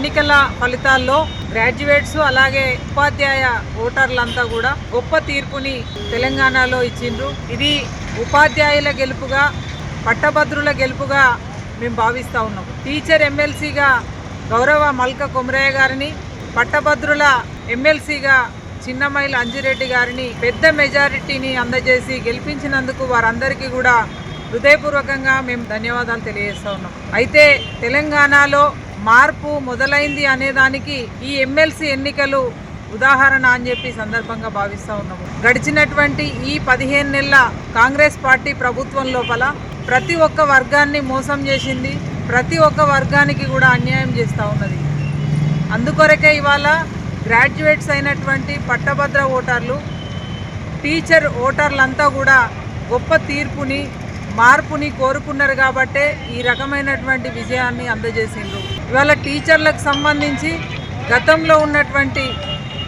ఎన్నికల ఫలితాల్లో గ్రాడ్యుయేట్స్ అలాగే ఉపాధ్యాయ ఓటర్లంతా కూడా గొప్ప తీర్పుని తెలంగాణలో ఇచ్చిండ్రు. ఇది ఉపాధ్యాయుల గెలుపుగా, పట్టభద్రుల గెలుపుగా మేము భావిస్తూ ఉన్నాం. టీచర్ ఎమ్మెల్సీగా గౌరవ మల్క కొమరయ్య గారిని, పట్టభద్రుల ఎమ్మెల్సీగా చిన్నమైల అంజిరెడ్డి గారిని పెద్ద మెజారిటీని అందజేసి గెలిపించినందుకు వారందరికీ కూడా హృదయపూర్వకంగా మేము ధన్యవాదాలు తెలియజేస్తూ ఉన్నాం. అయితే తెలంగాణలో మార్పు మొదలైంది అనేదానికి ఈ ఎమ్మెల్సీ ఎన్నికలు ఉదాహరణ అని చెప్పి సందర్భంగా భావిస్తూ ఉన్నాము. గడిచినటువంటి ఈ 15 నెలల కాంగ్రెస్ పార్టీ ప్రభుత్వం లోపల ప్రతి ఒక్క వర్గాన్ని మోసం చేసింది, ప్రతి ఒక్క వర్గానికి కూడా అన్యాయం చేస్తూ ఉన్నది. అందుకొరకే ఇవాళ గ్రాడ్యుయేట్స్ అయినటువంటి పట్టభద్ర ఓటర్లు, టీచర్ ఓటర్లంతా కూడా గొప్ప తీర్పుని, మార్పుని కోరుకున్నారు కాబట్టే ఈ రకమైనటువంటి విజయాన్ని అందజేసిండ్రు. ఇవాళ టీచర్లకు సంబంధించి గతంలో ఉన్నటువంటి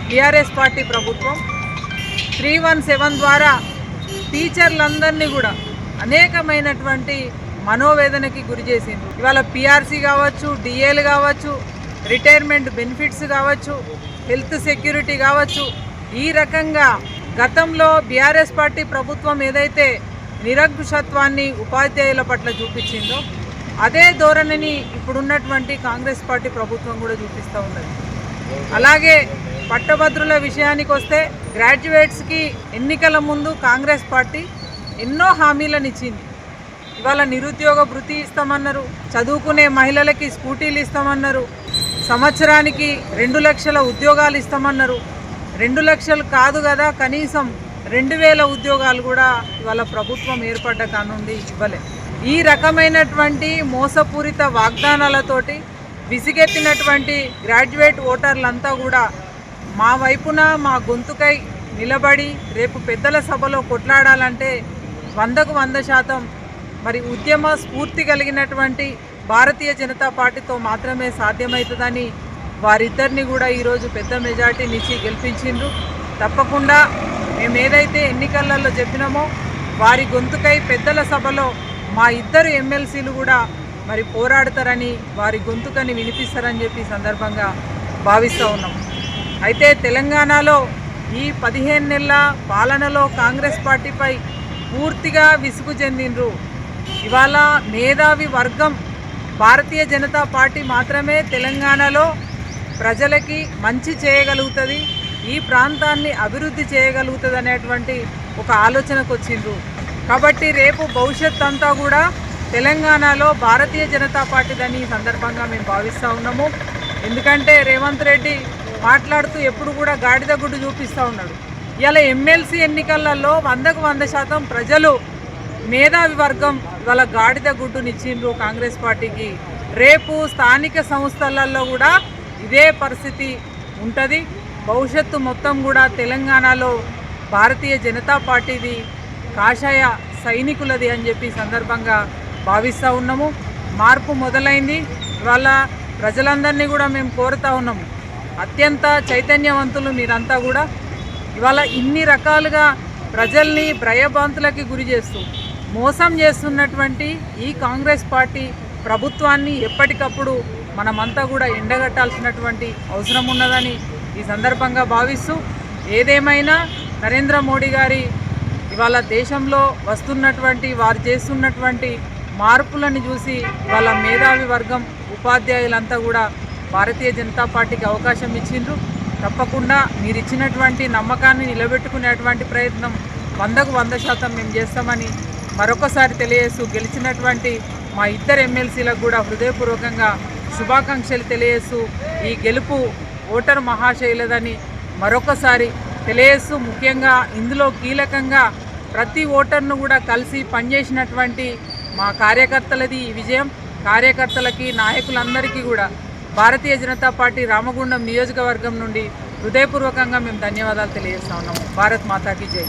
టీఆర్ఎస్ పార్టీ ప్రభుత్వం 317 ద్వారా టీచర్లందరినీ కూడా అనేకమైనటువంటి మనోవేదనకి గురి చేసిండ్రు. ఇవాళ పిఆర్సీ కావచ్చు, డిఏలు కావచ్చు, రిటైర్మెంట్ బెనిఫిట్స్ కావచ్చు, హెల్త్ సెక్యూరిటీ కావచ్చు, ఈ రకంగా గతంలో బీఆర్ఎస్ పార్టీ ప్రభుత్వం ఏదైతే నిరంకుశత్వాన్ని ఉపాధ్యాయుల పట్ల చూపించిందో అదే ధోరణిని ఇప్పుడున్నటువంటి కాంగ్రెస్ పార్టీ ప్రభుత్వం కూడా చూపిస్తూ ఉన్నది. అలాగే పట్టభద్రుల విషయానికి వస్తే గ్రాడ్యుయేట్స్కి ఎన్నికల ముందు కాంగ్రెస్ పార్టీ ఎన్నో హామీలను ఇచ్చింది. ఇవాళ నిరుద్యోగ భృతి ఇస్తామన్నారు, చదువుకునే మహిళలకి స్కూటీలు ఇస్తామన్నారు, సంవత్సరానికి 2 లక్షల ఉద్యోగాలు ఇస్తామన్నారు. 2 లక్షలు కాదు కదా, కనీసం 2000 ఉద్యోగాలు కూడా ఇవాళ ప్రభుత్వం ఏర్పడ్డ కానుండి ఇవ్వలే. ఈ రకమైనటువంటి మోసపూరిత వాగ్దానాలతోటి విసిగెత్తినటువంటి గ్రాడ్యుయేట్ ఓటర్లంతా కూడా మా వైపున మా గొంతుకై నిలబడి రేపు పెద్దల సభలో కొట్లాడాలంటే 100కు 100% మరి ఉద్యమ స్ఫూర్తి కలిగినటువంటి భారతీయ జనతా పార్టీతో మాత్రమే సాధ్యమవుతుందని వారిద్దరిని కూడా ఈరోజు పెద్ద మెజార్టీనిచ్చి గెలిపించిండ్రు. తప్పకుండా మేము ఏదైతే ఎన్నికలలో చెప్పినామో వారి గొంతుకై పెద్దల సభలో మా ఇద్దరు ఎమ్మెల్సీలు కూడా మరి పోరాడతారని, వారి గొంతుకని వినిపిస్తారని చెప్పి సందర్భంగా భావిస్తూ ఉన్నాం. అయితే తెలంగాణలో ఈ 15 నెలల పాలనలో కాంగ్రెస్ పార్టీపై పూర్తిగా విసుగు చెందిండ్రు. ఇవాళ మేధావి వర్గం భారతీయ జనతా పార్టీ మాత్రమే తెలంగాణలో ప్రజలకి మంచి చేయగలుగుతుంది, ఈ ప్రాంతాన్ని అభివృద్ధి చేయగలుగుతుంది అనేటువంటి ఒక ఆలోచనకు వచ్చిండ్రు. కాబట్టి రేపు భవిష్యత్ అంతా కూడా తెలంగాణలో భారతీయ జనతా పార్టీదని సందర్భంగా మేము భావిస్తూ ఉన్నాము. ఎందుకంటే రేవంత్ రెడ్డి మాట్లాడుతూ ఎప్పుడు కూడా గాడిద గుడ్డు చూపిస్తూ ఉన్నాడు. ఇలా ఎమ్మెల్సీ ఎన్నికలలో 100కు 100% ప్రజలు మేధావి వర్గం ఇవాళ గాడిద గుడ్డునిచ్చిండ్రు కాంగ్రెస్ పార్టీకి. రేపు స్థానిక సంస్థలలో కూడా ఇదే పరిస్థితి ఉంటుంది. భవిష్యత్తు మొత్తం కూడా తెలంగాణలో భారతీయ జనతా పార్టీది, కాషాయ సైనికులది అని చెప్పి సందర్భంగా భావిస్తూ ఉన్నాము. మార్పు మొదలైంది. ఇవాళ ప్రజలందరినీ కూడా మేము కోరుతూ ఉన్నాము, అత్యంత చైతన్యవంతులు మీరంతా కూడా. ఇవాళ ఇన్ని రకాలుగా ప్రజల్ని భయభ్రాంతులకి గురి చేస్తూ మోసం చేస్తున్నటువంటి ఈ కాంగ్రెస్ పార్టీ ప్రభుత్వాన్ని ఎప్పటికప్పుడు మనమంతా కూడా ఎండగట్టాల్సినటువంటి అవసరం ఉన్నదని ఈ సందర్భంగా భావిస్తూ, ఏదేమైనా నరేంద్ర మోడీ గారి ఇవాళ దేశంలో వస్తున్నటువంటి వారు చేస్తున్నటువంటి మార్పులను చూసి వాళ్ళ మేధావి వర్గం, ఉపాధ్యాయులంతా కూడా భారతీయ జనతా పార్టీకి అవకాశం ఇచ్చిండ్రు. తప్పకుండా మీరు ఇచ్చినటువంటి నమ్మకాన్ని నిలబెట్టుకునేటువంటి ప్రయత్నం 100కు 100% మేము చేస్తామని మరొకసారి తెలియజేస్తూ, గెలిచినటువంటి మా ఇద్దరు ఎమ్మెల్సీలకు కూడా హృదయపూర్వకంగా శుభాకాంక్షలు తెలియజేస్తూ, ఈ గెలుపు ఓటరు మహాశైలదని మరొకసారి తెలియజేస్తూ, ముఖ్యంగా ఇందులో కీలకంగా ప్రతి ఓటర్ను కూడా కలిసి పనిచేసినటువంటి మా కార్యకర్తలది ఈ విజయం. కార్యకర్తలకి, నాయకులందరికీ కూడా భారతీయ జనతా పార్టీ రామగుండం నియోజకవర్గం నుండి హృదయపూర్వకంగా మేము ధన్యవాదాలు తెలియజేస్తా ఉన్నాము. భారత్ మాతాకి జై.